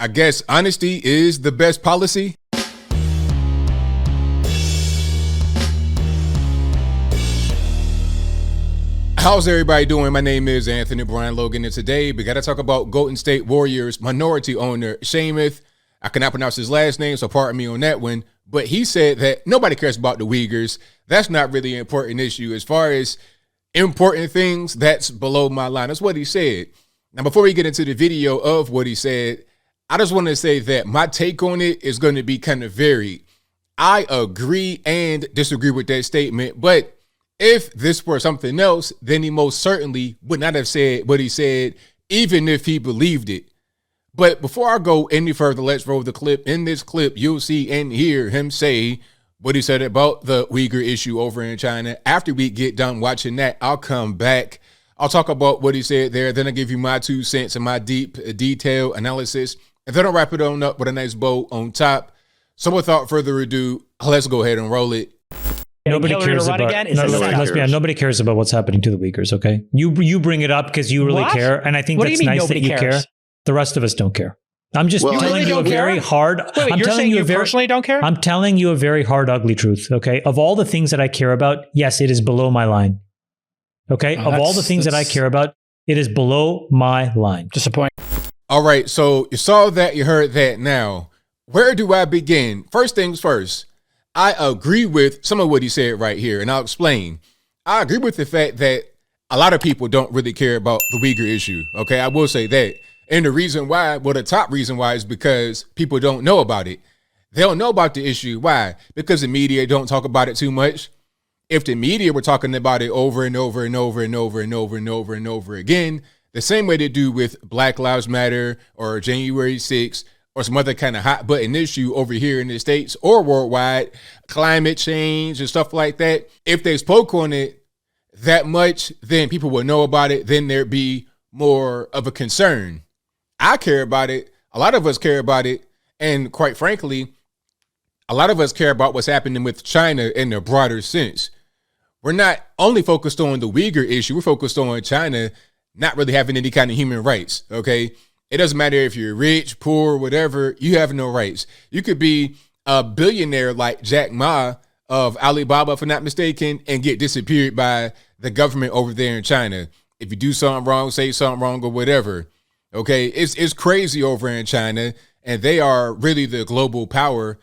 I guess honesty is the best policy. How's everybody doing? My name is Anthony Brian Logan, and today we got to talk about Golden State Warriors minority owner Seamus. I cannot pronounce his last name, so pardon me on that one. But he said that nobody cares about the Uyghurs. That's not really an important issue. As far as important things, that's below my line. That's what he said. Now, before we get into the video of what he said, I just want to say that my take on it is going to be kind of varied. I agree and disagree with that statement, but if this were something else, then he most certainly would not have said what he said, even if he believed it. But before I go any further, let's roll the clip. In this clip, you'll see and hear him say what he said about the Uyghur issue over in China. After we get done watching that, I'll come back. I'll talk about what he said there. Then I'll give you my 2 cents and my deep detailed analysis. And then I'll wrap it on up with a nice bow on top. So without further ado, let's go ahead and roll it. Nobody cares about. Nobody cares about what's happening to the Uyghurs. Okay, you bring it up because you really care, and I think that's nice that you care. The rest of us don't care. I'm just telling you a very hard. Wait, you're saying you personally don't care? I'm telling you a very hard, ugly truth. Okay, of all the things that I care about, yes, it is below my line. Okay, of all the things that I care about, it is below my line. Disappointing. All right, so you saw that, you heard that. Now, where do I begin? First things first. I agree with some of what he said right here, and I'll explain. I agree with the fact that a lot of people don't really care about the Uyghur issue, okay? I will say that. And the reason why, well, the top reason why is because people don't know about it. They don't know about the issue. Why? Because the media don't talk about it too much. If the media were talking about it over and over and over and over and over and over and over again, the same way they do with Black Lives Matter or January 6th, or some other kind of hot button issue over here in the States or worldwide, climate change and stuff like that. If they spoke on it that much, then people would know about it. Then there'd be more of a concern. I care about it. A lot of us care about it. And quite frankly, a lot of us care about what's happening with China in a broader sense. We're not only focused on the Uyghur issue. We're focused on China not really having any kind of human rights, okay? It doesn't matter if you're rich, poor, whatever, you have no rights. You could be a billionaire like Jack Ma of Alibaba, if I'm not mistaken, and get disappeared by the government over there in China. If you do something wrong, say something wrong or whatever. Okay, it's crazy over in China, and they are really the global power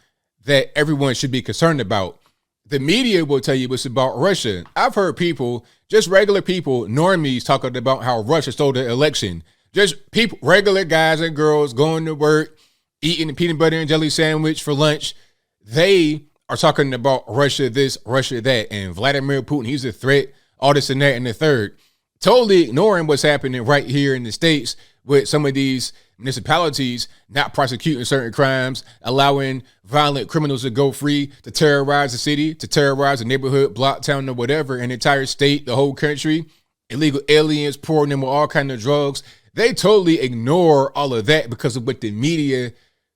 that everyone should be concerned about. The media will tell you it's about Russia. I've heard people, just regular people, normies, talking about how Russia stole the election. Just people, regular guys and girls going to work, eating a peanut butter and jelly sandwich for lunch. They are talking about Russia this, Russia that, and Vladimir Putin, he's a threat, all this and that and the third. Totally ignoring what's happening right here in the States with some of these municipalities not prosecuting certain crimes, allowing violent criminals to go free, to terrorize the city, to terrorize the neighborhood, block, town, or whatever, an entire state, the whole country, illegal aliens pouring them with all kinds of drugs. They totally ignore all of that because of what the media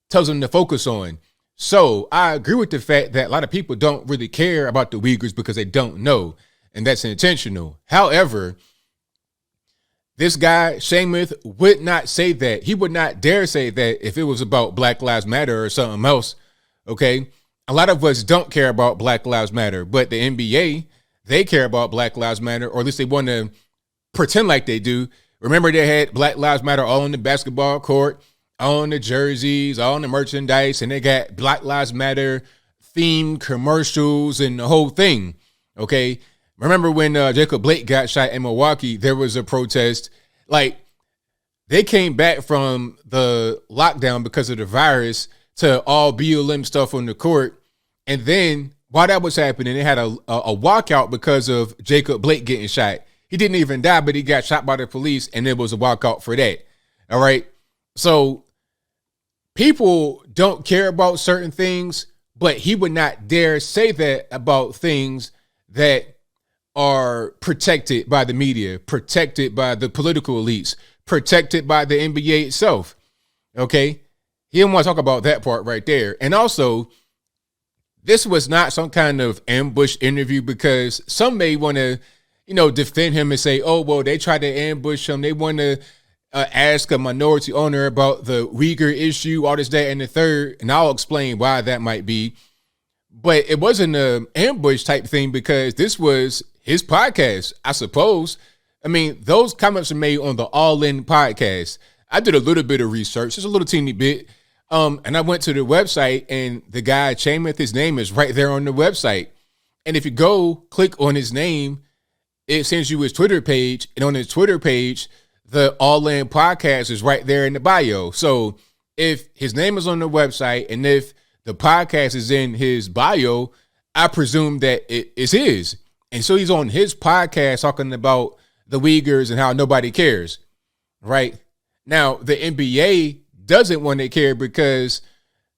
tells them to focus on. So I agree with the fact that a lot of people don't really care about the Uyghurs because they don't know, and that's intentional. However, this guy, Seamus, would not say that. He would not dare say that if it was about Black Lives Matter or something else, okay? A lot of us don't care about Black Lives Matter, but the NBA, they care about Black Lives Matter, or at least they want to pretend like they do. Remember, they had Black Lives Matter all on the basketball court, on the jerseys, all on the merchandise, and they got Black Lives Matter themed commercials and the whole thing, okay? Remember when Jacob Blake got shot in Milwaukee, there was a protest. Like, they came back from the lockdown because of the virus to all BLM stuff on the court. And then while that was happening, they had a walkout because of Jacob Blake getting shot. He didn't even die, but he got shot by the police, and there was a walkout for that. All right. So people don't care about certain things, but he would not dare say that about things that are protected by the media, protected by the political elites, protected by the NBA itself. Okay. He didn't want to talk about that part right there. And also, this was not some kind of ambush interview, because some may want to, defend him and say, oh, well, they tried to ambush him. They want to ask a minority owner about the Uyghur issue, all this, that, and the third, and I'll explain why that might be. But it wasn't an ambush type thing because this was his podcast, I suppose. I mean, those comments are made on the All In podcast. I did a little bit of research, just a little teeny bit. And I went to the website, and the guy, Chamath, his name is right there on the website. And if you go click on his name, it sends you his Twitter page. And on his Twitter page, the All In podcast is right there in the bio. So if his name is on the website and if the podcast is in his bio, I presume that it is his. And so he's on his podcast talking about the Uyghurs and how nobody cares, right? Now, the NBA doesn't want to care because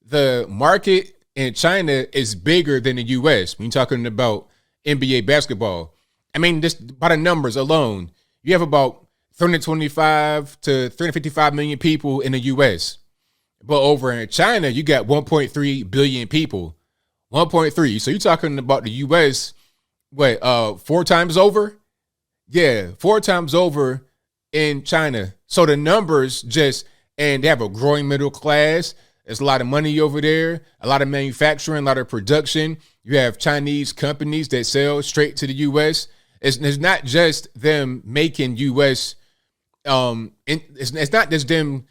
the market in China is bigger than the U.S. when you're talking about NBA basketball. I mean, just by the numbers alone, you have about 325 to 355 million people in the U.S. But over in China, you got 1.3 billion people. 1.3. So you're talking about the U.S., what, 4 times over? Yeah, 4 times over in China. So the numbers and they have a growing middle class. There's a lot of money over there, a lot of manufacturing, a lot of production. You have Chinese companies that sell straight to the U.S. It's not just them making U.S. It's not just them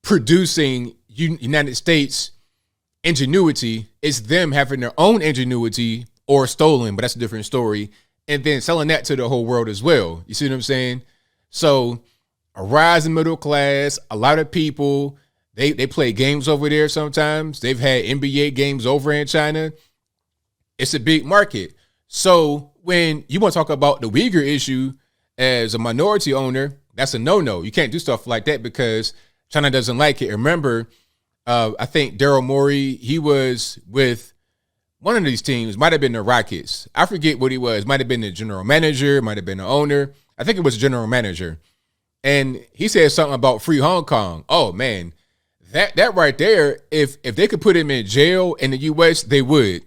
producing United States ingenuity. It's them having their own ingenuity or stolen, but that's a different story. And then selling that to the whole world as well. You see what I'm saying? So a rising middle class, a lot of people, they play games over there sometimes. They've had NBA games over in China. It's a big market. So when you want to talk about the Uyghur issue as a minority owner, that's a no-no. You can't do stuff like that because China doesn't like it. Remember, I think Daryl Morey, he was with one of these teams, might have been the Rockets. I forget what he was. Might have been the general manager, might have been the owner. I think it was general manager. And he said something about free Hong Kong. Oh, man, that right there, if they could put him in jail in the U.S., they would.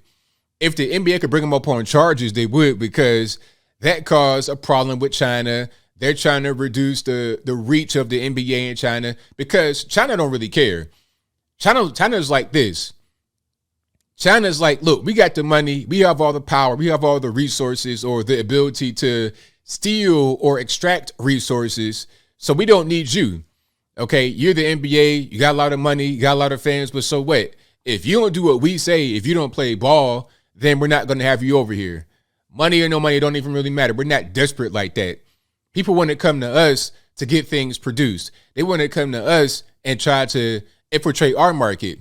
If the NBA could bring him up on charges, they would, because that caused a problem with China. They're trying to reduce the reach of the NBA in China because China don't really care. China's like this. China's like, look, we got the money, we have all the power, we have all the resources or the ability to steal or extract resources, so we don't need you. Okay, you're the NBA, you got a lot of money, you got a lot of fans, but so what? If you don't do what we say, if you don't play ball, then we're not going to have you over here. Money or no money, it don't even really matter. We're not desperate like that. People want to come to us to get things produced. They want to come to us and try to infiltrate our market.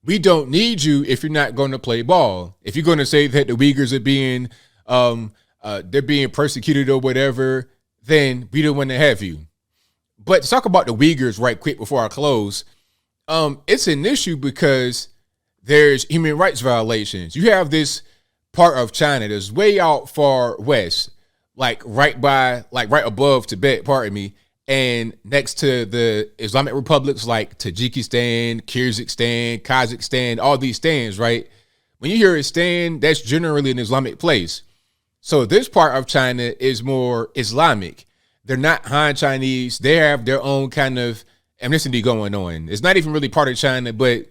We don't need you if you're not going to play ball. If you're going to say that the Uyghurs are being they're being persecuted or whatever, then we don't want to have you. But to talk about the Uyghurs right quick before I close, it's an issue because there's human rights violations. You have this part of China that's way out far west, like right above Tibet, pardon me, and next to the Islamic republics like Tajikistan, Kyrgyzstan, Kazakhstan, all these stands, right? When you hear a stand, that's generally an Islamic place. So this part of China is more Islamic. They're not Han Chinese. They have their own kind of ethnicity going on. It's not even really part of China, but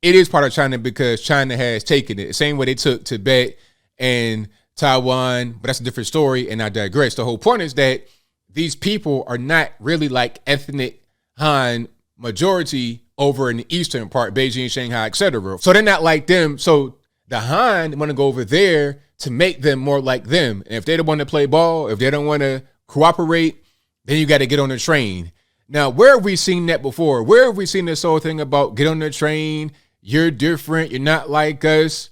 it is part of China because China has taken it. The same way they took Tibet and Taiwan, but that's a different story, and I digress. The whole point is that these people are not really like ethnic Han majority over in the eastern part, Beijing, Shanghai, etc. So they're not like them. So the Han want to go over there to make them more like them. And if they don't want to play ball, if they don't want to cooperate, then you got to get on the train. Now, where have we seen that before? Where have we seen this whole thing about get on the train, you're different, you're not like us,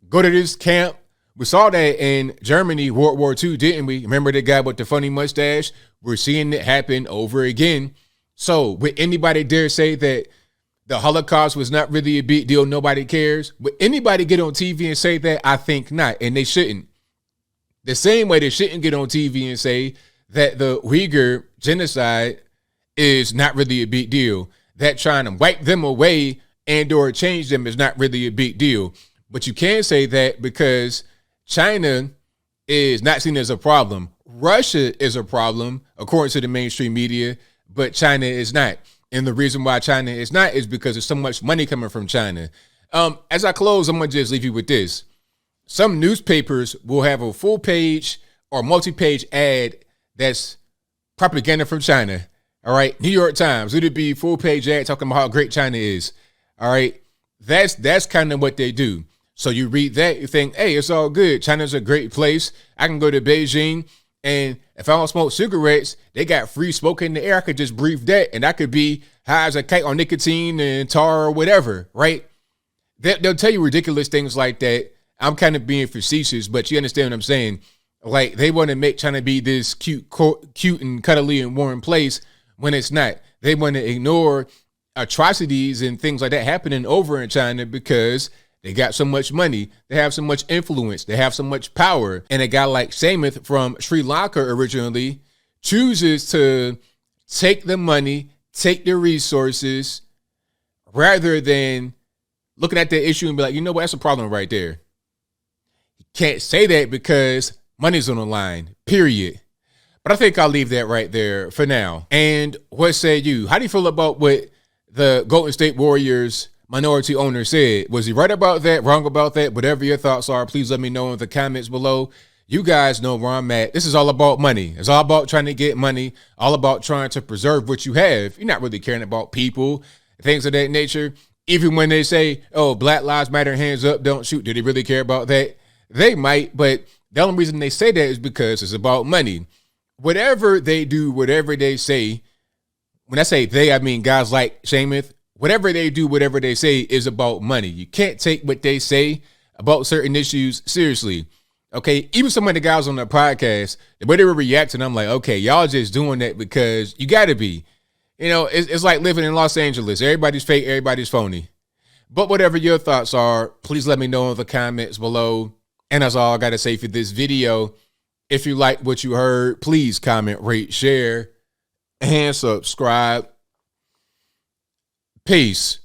go to this camp? We saw that in Germany, World War II, didn't we? Remember the guy with the funny mustache? We're seeing it happen over again. So would anybody dare say that the Holocaust was not really a big deal, nobody cares? Would anybody get on TV and say that? I think not, and they shouldn't. The same way they shouldn't get on TV and say that the Uyghur genocide is not really a big deal, that trying to wipe them away and or change them is not really a big deal. But you can say that because China is not seen as a problem. Russia is a problem, according to the mainstream media, but China is not. And the reason why China is not is because there's so much money coming from China. As I close, I'm going to just leave you with this. Some newspapers will have a full page or multi-page ad that's propaganda from China. All right. New York Times, it'd be full page ad talking about how great China is. All right. That's kind of what they do. So you read that, you think, hey, it's all good. China's a great place. I can go to Beijing, and if I don't smoke cigarettes, they got free smoke in the air. I could just breathe that, and I could be high as a kite on nicotine and tar or whatever, right? They'll tell you ridiculous things like that. I'm kind of being facetious, but you understand what I'm saying. Like, they want to make China be this cute and cuddly and warm place when it's not. They want to ignore atrocities and things like that happening over in China because they got so much money, they have so much influence, they have so much power. And a guy like Samath from Sri Lanka originally chooses to take the money, take the resources, rather than looking at the issue and be like, you know what, that's a problem right there. You can't say that because money's on the line, period. But I think I'll leave that right there for now. And what say you? How do you feel about what the Golden State Warriors minority owner said? Was he right about that, wrong about that? Whatever your thoughts are, please let me know in the comments below. You guys know where I'm at. This is all about money. It's all about trying to get money, all about trying to preserve what you have. You're not really caring about people, things of that nature. Even when they say, oh, Black Lives Matter, hands up, don't shoot. Do they really care about that? They might, but the only reason they say that is because it's about money. Whatever they do, whatever they say, when I say they, I mean guys like Samath, whatever they do, whatever they say is about money. You can't take what they say about certain issues seriously. Okay, even some of the guys on the podcast, the way they were reacting, I'm like, okay, y'all just doing that because you got to be. You know, it's like living in Los Angeles. Everybody's fake, everybody's phony. But whatever your thoughts are, please let me know in the comments below. And that's all I got to say for this video. If you like what you heard, please comment, rate, share, and subscribe. Peace.